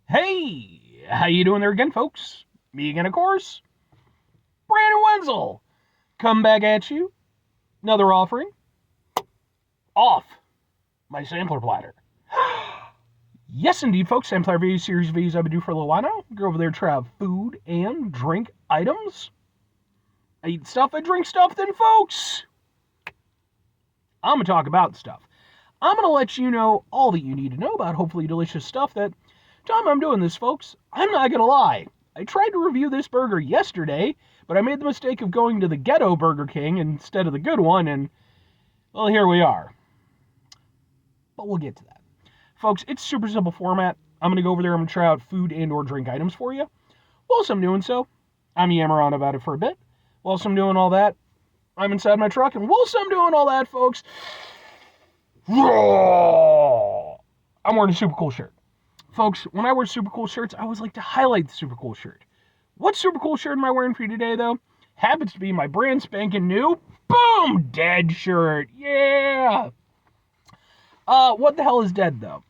Hey, how you doing there again, folks? Me again, of course. Brandon Wenzel. Come back at you. Another offering. Off my sampler platter. Yes, indeed, folks. Sampler video series videos I've been doing for a little while now. Go over there, try out food and drink items. I eat stuff, I drink stuff, then, folks, I'm going to talk about stuff. I'm going to let you know all that you need to know about hopefully delicious stuff that time I'm doing this, folks, I'm not going to lie. I tried to review this burger yesterday, but I made the mistake of going to the ghetto Burger King instead of the good one, and, well, here we are. But we'll get to that. Folks, it's super simple format. I'm going to go over there, I'm going to try out food and or drink items for you. Whilst I'm doing so, I'm yammering on about it for a bit. Whilst I'm doing all that, I'm inside my truck, and whilst I'm doing all that, folks, I'm wearing a super cool shirt. Folks, when I wear super cool shirts, I always like to highlight the super cool shirt. What super cool shirt am I wearing for you today, though? Happens to be my brand spanking new, boom, Dead shirt. Yeah! What the hell is Dead, though?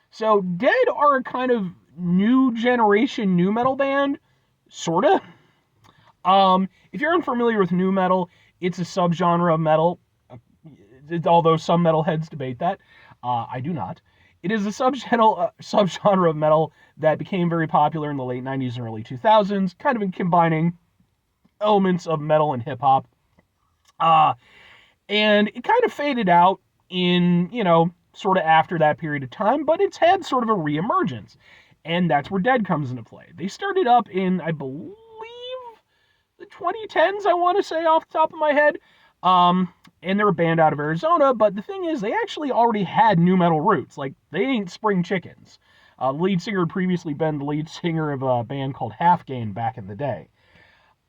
So, Dead are a kind of new generation nu metal band, sorta. If you're unfamiliar with nu metal, it's a subgenre of metal, although some metalheads debate that. I do not. It is a subgenre of metal that became very popular in the late 90s and early 2000s, kind of in combining elements of metal and hip-hop. And it kind of faded out in, sort of after that period of time, but it's had sort of a re-emergence. And that's where Dead comes into play. They started up in, I believe, the 2010s, I want to say off the top of my head. And they're a band out of Arizona, but the thing is, they actually already had nu metal roots. Like, they ain't spring chickens. The lead singer had previously been the lead singer of a band called Half Gain back in the day.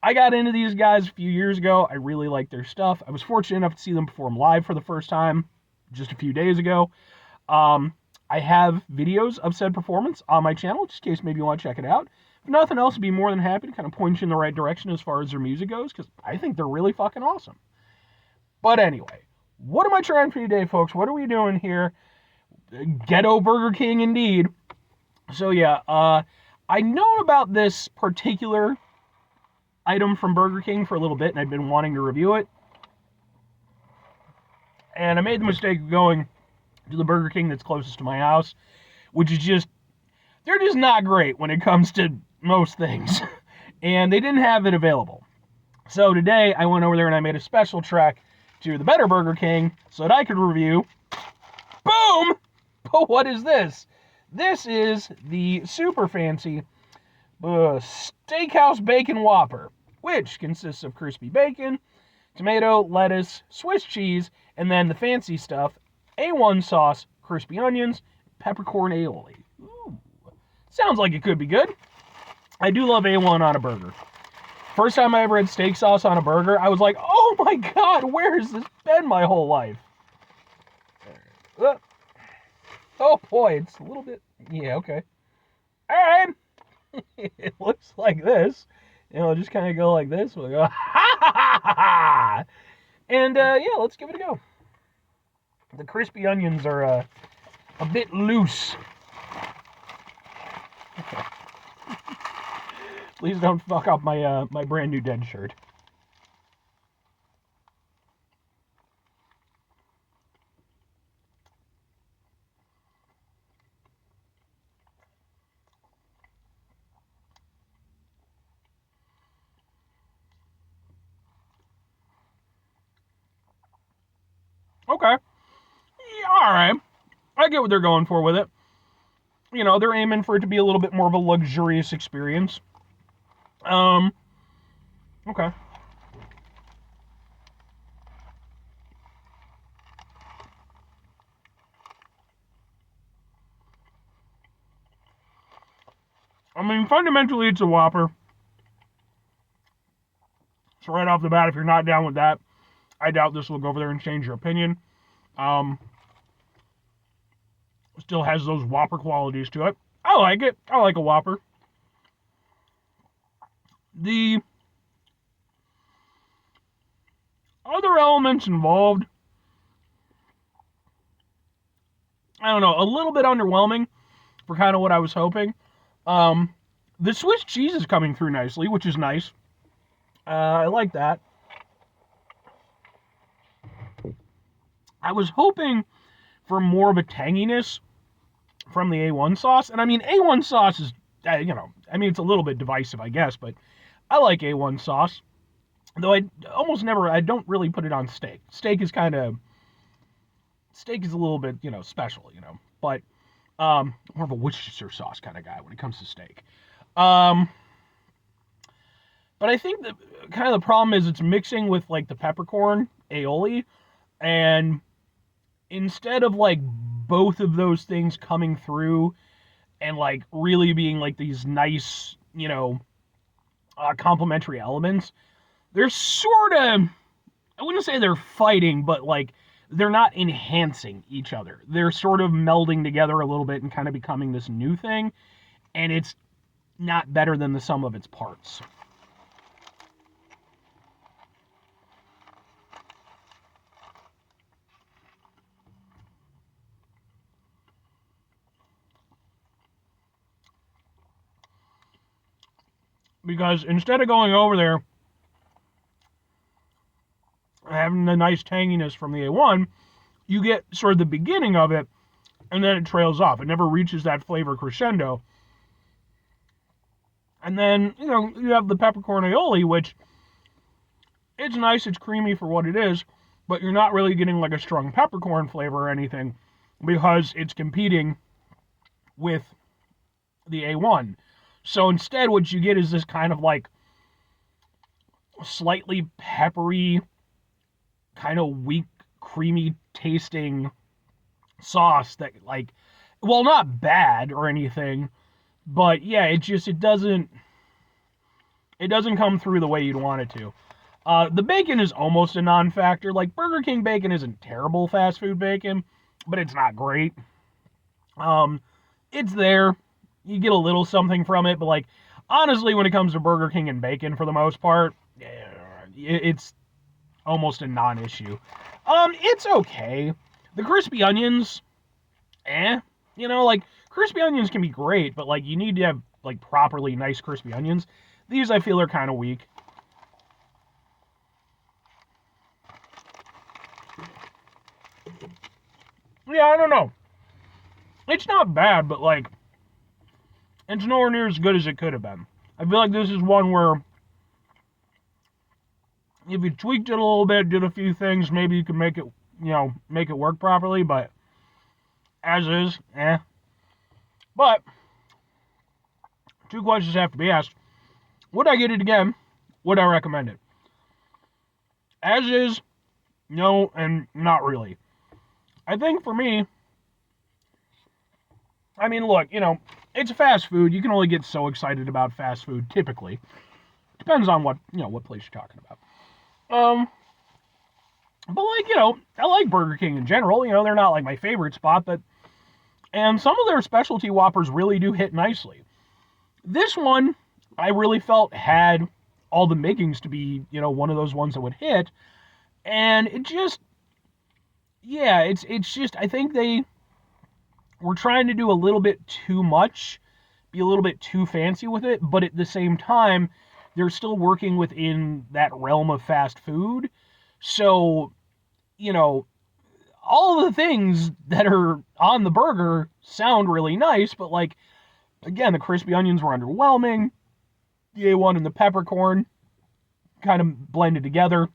I got into these guys a few years ago. I really liked their stuff. I was fortunate enough to see them perform live for the first time just a few days ago. I have videos of said performance on my channel, just in case maybe you want to check it out. If nothing else, I'd be more than happy to kind of point you in the right direction as far as their music goes, because I think they're really fucking awesome. But anyway, what am I trying for you today, folks? What are we doing here? Ghetto Burger King, indeed. So yeah, I known about this particular item from Burger King for a little bit, and I've been wanting to review it. And I made the mistake of going to the Burger King that's closest to my house, which is just, they're just not great when it comes to most things. And they didn't have it available. So today, I went over there and I made a special trek to the better Burger King so that I could review, boom! But what is this? This is the super fancy Steakhouse Bacon Whopper, which consists of crispy bacon, tomato, lettuce, Swiss cheese, and then the fancy stuff, A1 sauce, crispy onions, peppercorn aioli. Ooh, sounds like it could be good. I do love A1 on a burger. First time I ever had steak sauce on a burger, I was like, oh my god, where has this been my whole life? Oh boy, it's a little bit, yeah, okay. Alright, it looks like this. Just kind of go like this. We'll go, ha ha ha ha ha! And yeah, let's give it a go. The crispy onions are a bit loose. Please don't fuck up my my brand new Dead shirt. Okay. Yeah, alright. I get what they're going for with it. They're aiming for it to be a little bit more of a luxurious experience. Okay. I mean, fundamentally, it's a Whopper. So right off the bat, if you're not down with that, I doubt this will go over there and change your opinion. Still has those Whopper qualities to it. I like it. I like a Whopper. The other elements involved, I don't know, a little bit underwhelming for kind of what I was hoping. Um, the Swiss cheese is coming through nicely, which is nice. I like that. I was hoping for more of a tanginess from the A1 sauce, and I mean A1 sauce is, I mean it's a little bit divisive, I guess, but I like A1 sauce. Though I don't really put it on steak. Steak is a little bit, special, but more of a Worcestershire sauce kind of guy when it comes to steak. Um, but I think that kind of the problem is it's mixing with like the peppercorn aioli, and instead of like both of those things coming through and like really being like these nice, complementary elements, they're sort of, I wouldn't say they're fighting, but like they're not enhancing each other. They're sort of melding together a little bit and kind of becoming this new thing, and it's not better than the sum of its parts. Because instead of going over there having the nice tanginess from the A1, you get sort of the beginning of it, and then it trails off. It never reaches that flavor crescendo. And then, you have the peppercorn aioli, which it's nice, it's creamy for what it is, but you're not really getting like a strong peppercorn flavor or anything because it's competing with the A1. So instead, what you get is this kind of like slightly peppery, kind of weak, creamy tasting sauce that like, well, not bad or anything, but yeah, it doesn't come through the way you'd want it to. The bacon is almost a non-factor. Like Burger King bacon isn't terrible fast food bacon, but it's not great. It's there. You get a little something from it, but like honestly, when it comes to Burger King and bacon, for the most part, it's almost a non-issue. It's okay. The crispy onions, like crispy onions can be great, but like you need to have like properly nice crispy onions. These I feel are kind of weak. Yeah, I don't know. It's not bad, but like it's nowhere near as good as it could have been. I feel like this is one where if you tweaked it a little bit, did a few things, maybe you could make it work properly, but as is, But two questions have to be asked. Would I get it again? Would I recommend it? As is, no, and not really. I think for me, I mean, look, it's fast food. You can only get so excited about fast food, typically. Depends on what place you're talking about. But like, I like Burger King in general. They're not like my favorite spot, and some of their specialty Whoppers really do hit nicely. This one, I really felt had all the makings to be, one of those ones that would hit. And it just, yeah, it's just, I think they were trying to do a little bit too much, be a little bit too fancy with it, but at the same time, they're still working within that realm of fast food. So, all of the things that are on the burger sound really nice, but like, again, the crispy onions were underwhelming. The A1 and the peppercorn kind of blended together,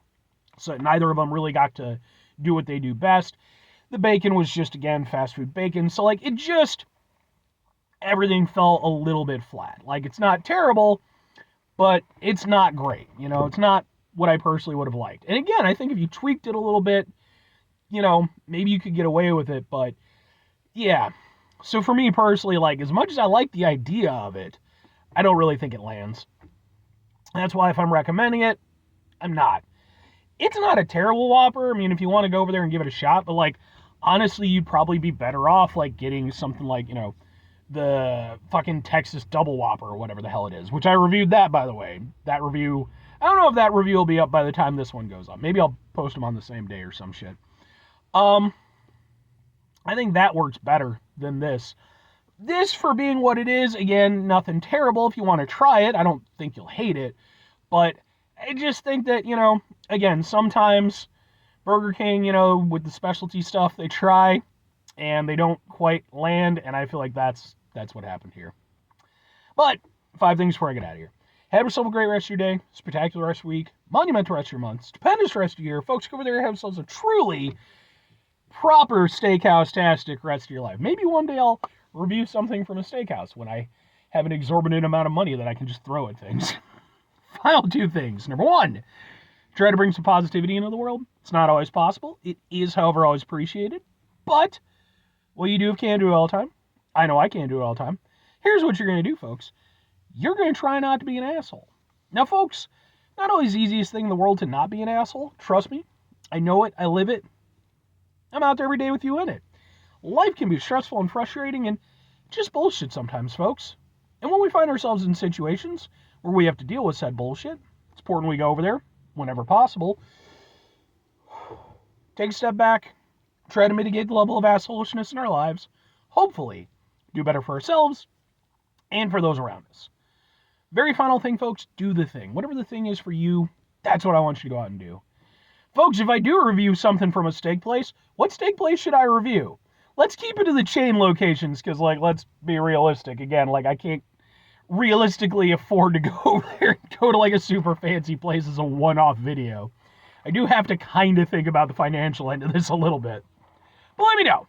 so neither of them really got to do what they do best. The bacon was just, again, fast food bacon, so like, everything fell a little bit flat. Like, it's not terrible, but it's not great. It's not what I personally would have liked. And again, I think if you tweaked it a little bit, maybe you could get away with it, but yeah. So for me personally, like, as much as I like the idea of it, I don't really think it lands. That's why if I'm recommending it, I'm not. It's not a terrible Whopper. I mean, if you want to go over there and give it a shot, but like, honestly, you'd probably be better off like getting something like, the fucking Texas Double Whopper or whatever the hell it is, which I reviewed that, by the way. That review, I don't know if that review will be up by the time this one goes up. Maybe I'll post them on the same day or some shit. I think that works better than this. This, for being what it is, again, nothing terrible. If you want to try it, I don't think you'll hate it. But I just think that, again, sometimes Burger King, with the specialty stuff, they try and they don't quite land, and I feel like that's what happened here. But 5 things before I get out of here. Have yourself a great rest of your day, spectacular rest of your week, monumental rest of your month, stupendous rest of your year. Folks, go over there and have yourselves a truly proper steakhouse-tastic rest of your life. Maybe one day I'll review something from a steakhouse when I have an exorbitant amount of money that I can just throw at things. Final 2 things. Number 1, try to bring some positivity into the world. It's not always possible. It is, however, always appreciated. But what you do can't do it all the time. I know I can't do it all the time. Here's what you're going to do, folks. You're going to try not to be an asshole. Now, folks, not always the easiest thing in the world to not be an asshole. Trust me. I know it. I live it. I'm out there every day with you in it. Life can be stressful and frustrating and just bullshit sometimes, folks. And when we find ourselves in situations where we have to deal with said bullshit, it's important we go over there whenever possible. Take a step back. Try to mitigate the level of assholishness in our lives. Hopefully, do better for ourselves and for those around us. Very final thing, folks, do the thing. Whatever the thing is for you, that's what I want you to go out and do. Folks, if I do review something from a steak place, what steak place should I review? Let's keep it to the chain locations, because, let's be realistic. Again, I can't realistically afford to go over there and go to, a super fancy place as a one-off video. I do have to kind of think about the financial end of this a little bit. But let me know.